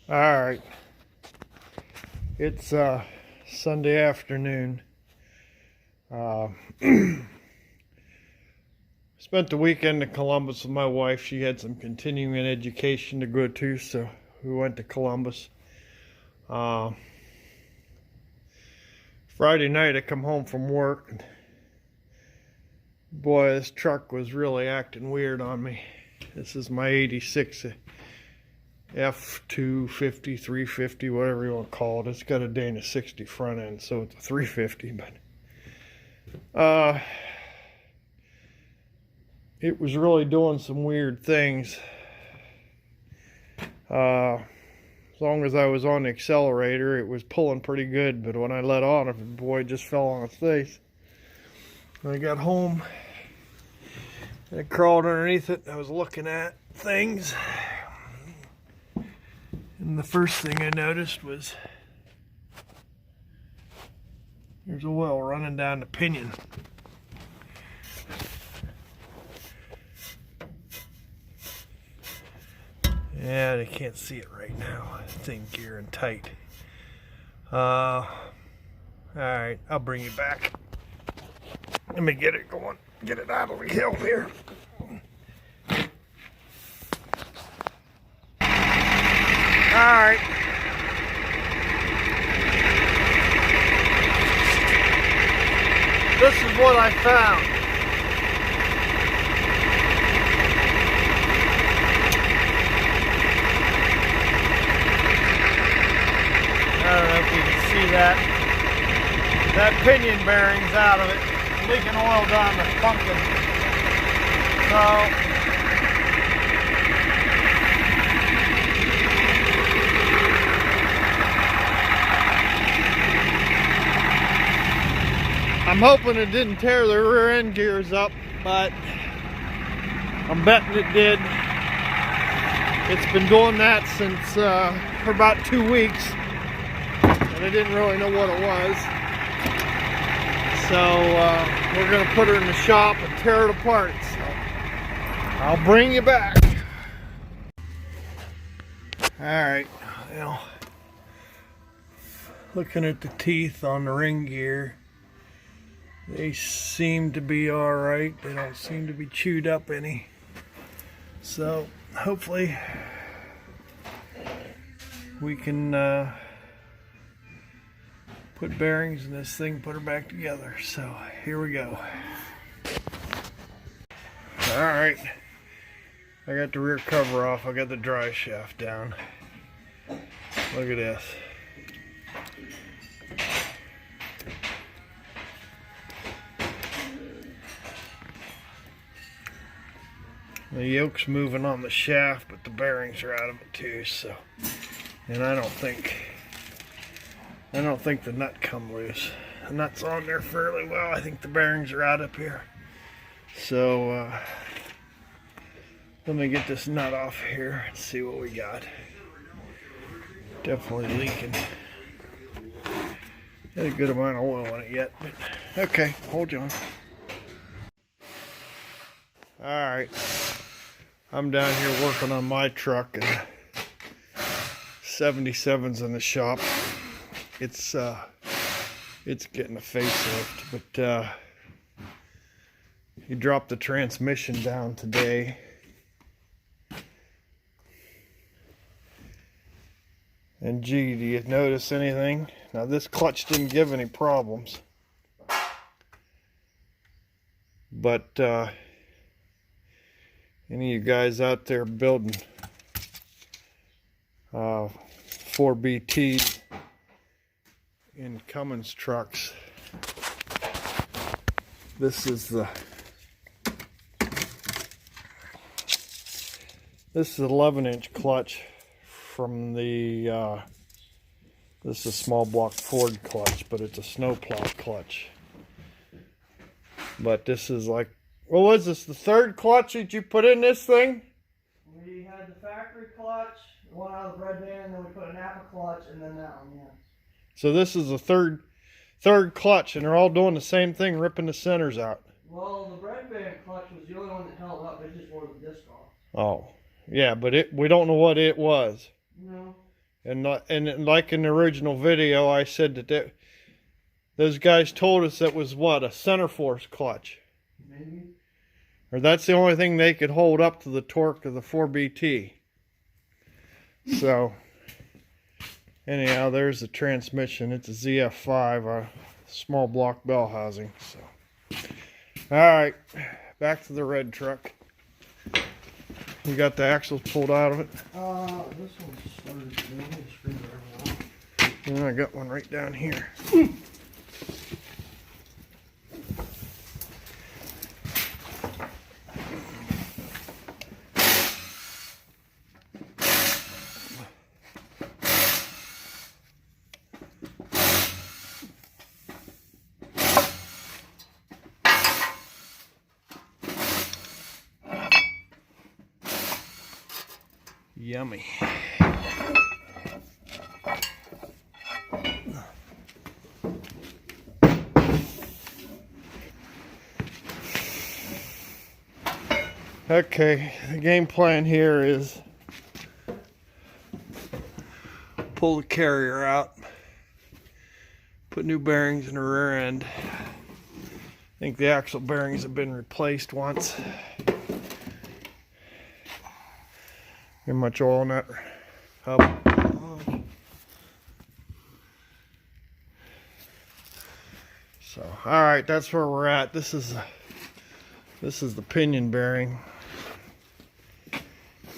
All right. It's Sunday afternoon. Uh, spent the weekend in Columbus with my wife. She had some continuing education to go to, so we went to Columbus. Friday night I come home from work, and boy, this truck was really acting weird on me. This is my 86 F250, 350, whatever you want to call it. It's got a Dana 60 front end, so it's a 350, but it was really doing some weird things. As long as I was on the accelerator, it was pulling pretty good, but when I let on, boy, it just fell on its face. When I got home, I crawled underneath it. I was looking at things, and the first thing I noticed was there's oil running down the pinion. Yeah, they can't see it right now. It's in gear and tight. Alright, I'll bring you back. Let me get it going. Get it out of the hill here. Alright. This is what I found. I don't know if you can see that. That pinion bearing's out of it. Leaking oil down the pumpkin. So I'm hoping it didn't tear the rear end gears up, but I'm betting it did. It's been doing that since for about 2 weeks, and I didn't really know what it was. So we're going to put her in the shop and tear it apart. So I'll bring you back. Alright, well, looking at the teeth on the ring gear, they seem to be alright. They don't seem to be chewed up any. So hopefully we can put bearings in this thing, put her back together. So here we go. Alright, I got the rear cover off. I got the dry shaft down. Look at this. The yoke's moving on the shaft, but the bearings are out of it too. So, and I don't think the nut come loose. The nut's on there fairly well. I think the bearings are out up here. So let me get this nut off here and see what we got. Definitely leaking. Got a good amount of oil in it yet, but okay, hold on. All right. I'm down here working on my truck, and 77's in the shop. It's getting a facelift, but he dropped the transmission down today. And gee, do you notice anything? Now this clutch didn't give any problems, but any of you guys out there building 4BT in Fummins trucks, this is 11-inch clutch from the this is a small block Ford clutch, but it's a snowplow clutch. But this is like, what was this, the third clutch that you put in this thing? We had the factory clutch, the one out of the bread van, then we put an Napa clutch, and then that one, yeah. So this is the third clutch, and they're all doing the same thing, ripping the centers out. Well, the bread van clutch was the only one that held up. It just wore the disc off. Oh, yeah, but we don't know what it was. No. And like in the original video, I said that those guys told us that was what, a center force clutch. Maybe. Or that's the only thing they could hold up to the torque of the 4BT. So, anyhow, there's the transmission. It's a ZF5, a small block bell housing. So, alright, back to the red truck. You got the axles pulled out of it? This one's started to move. Screwdriver out. And I got one right down here. Yummy. Okay, the game plan here is pull the carrier out, put new bearings in the rear end. I think the axle bearings have been replaced once. Get much oil in that hub. So, all right, that's where we're at. This is the pinion bearing,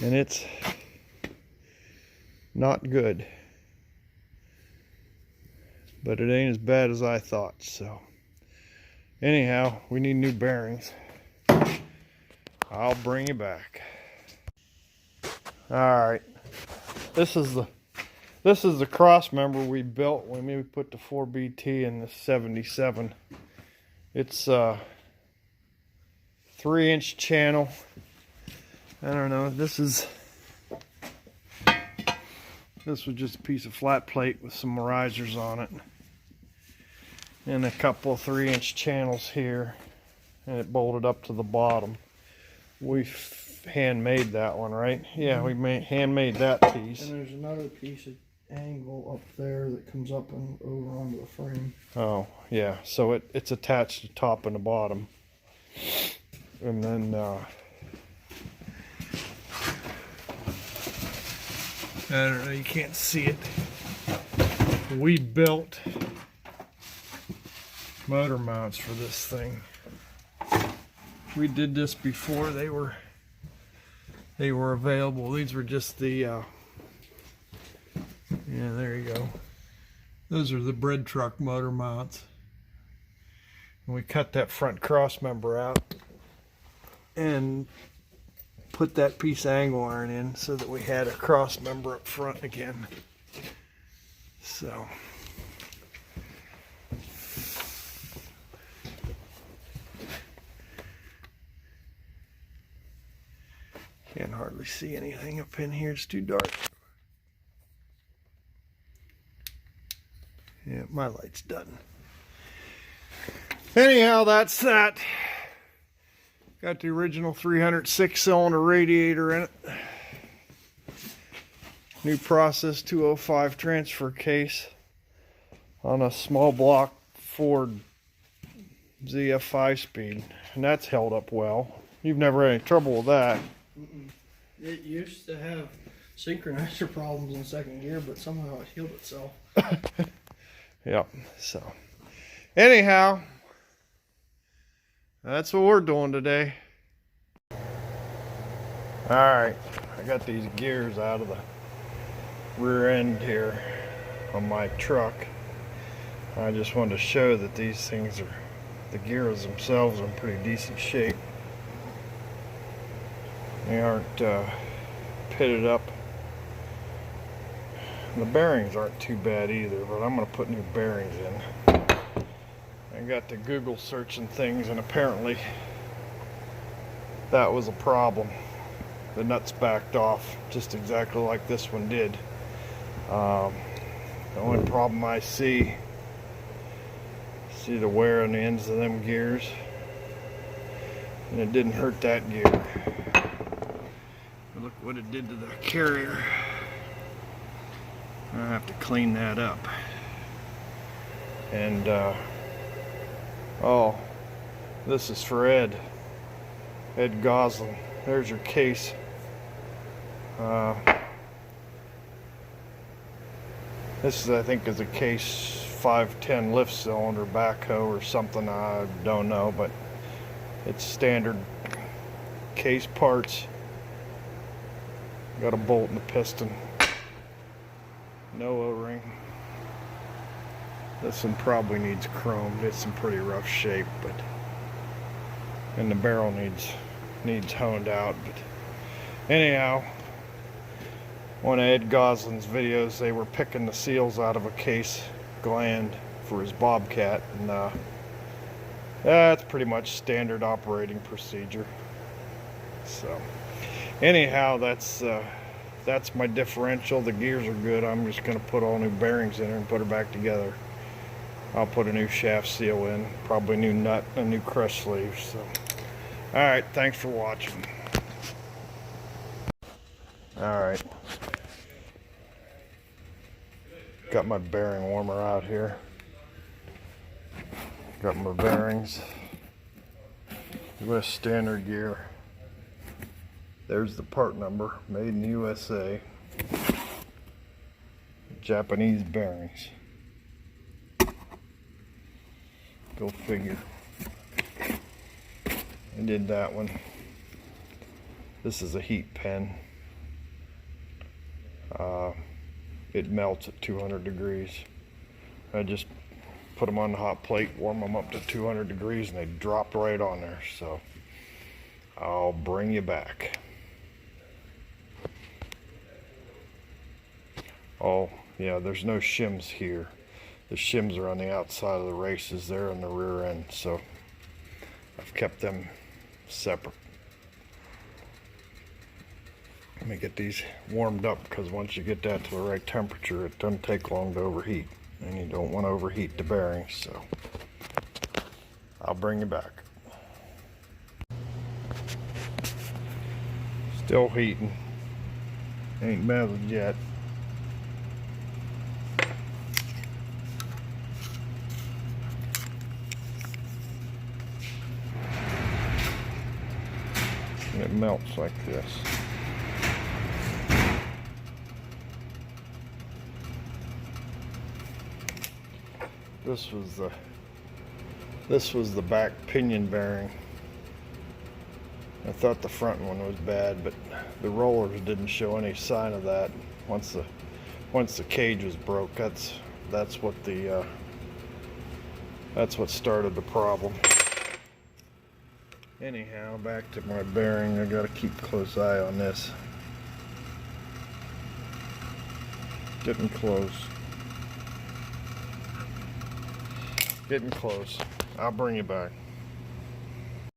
and it's not good, but it ain't as bad as I thought. So, anyhow, we need new bearings. I'll bring you back. Alright, this is the cross member we built when we put the 4BT in the 77. It's a 3-inch channel. I don't know, this was just a piece of flat plate with some risers on it. And a couple of 3-inch channels here. And it bolted up to the bottom. We handmade that one, right? Yeah, we handmade that piece. And there's another piece of angle up there that comes up and over onto the frame. Oh, yeah. So it's attached to top and the bottom. And then I don't know, you can't see it. We built motor mounts for this thing. We did this before they were available. These were just the yeah, there you go. Those are the bread truck motor mounts. And we cut that front cross member out and put that piece of angle iron in so that we had a cross member up front again. So can't hardly see anything up in here, it's too dark. Yeah, my light's done. Anyhow, that's that. Got the original 306 cylinder radiator in it. New process 205 transfer case on a small block Ford ZF 5-speed. And that's held up well. You've never had any trouble with that. It used to have synchronizer problems in second gear, but somehow it healed itself. Yep, so anyhow, that's what we're doing today. Alright, I got these gears out of the rear end here on my truck. I just wanted to show that these things are, the gears themselves are in pretty decent shape. They aren't pitted up. The bearings aren't too bad either, but I'm going to put new bearings in. I got to Google searching things, and apparently that was a problem. The nuts backed off just exactly like this one did. The only problem I see the wear on the ends of them gears, and it didn't hurt that gear. But look what it did to the carrier. I have to clean that up. And oh, this is for Ed Goslin. There's your case. This is, I think, is a case 510 lift cylinder backhoe or something. I don't know, but it's standard case parts. Got a bolt and a piston. No O-ring. This one probably needs chromed. It's in pretty rough shape, but and the barrel needs honed out. But anyhow, one of Ed Goslin's videos, they were picking the seals out of a case gland for his Bobcat, and that's pretty much standard operating procedure. So anyhow, that's my differential. The gears are good. I'm just going to put all new bearings in her and put her back together. I'll put a new shaft seal in, probably a new nut and a new crush sleeve. So, alright, thanks for watching. Alright. Got my bearing warmer out here. Got my bearings. US standard gear. There's the part number, made in the USA. Japanese bearings. Go figure. I did that one. This is a heat pen. It melts at 200 degrees. I just put them on the hot plate, warm them up to 200 degrees, and they drop right on there. So I'll bring you back. Oh, yeah, there's no shims here. The shims are on the outside of the races there on the rear end, so I've kept them separate. Let me get these warmed up, because once you get that to the right temperature, it doesn't take long to overheat, and you don't want to overheat the bearings, so I'll bring you back. Still heating. Ain't melted yet. And it melts like this. This was the back pinion bearing. I thought the front one was bad, but the rollers didn't show any sign of that. Once the cage was broke, that's what started the problem. Anyhow, back to my bearing. I gotta keep a close eye on this. Getting close. Getting close. I'll bring you back.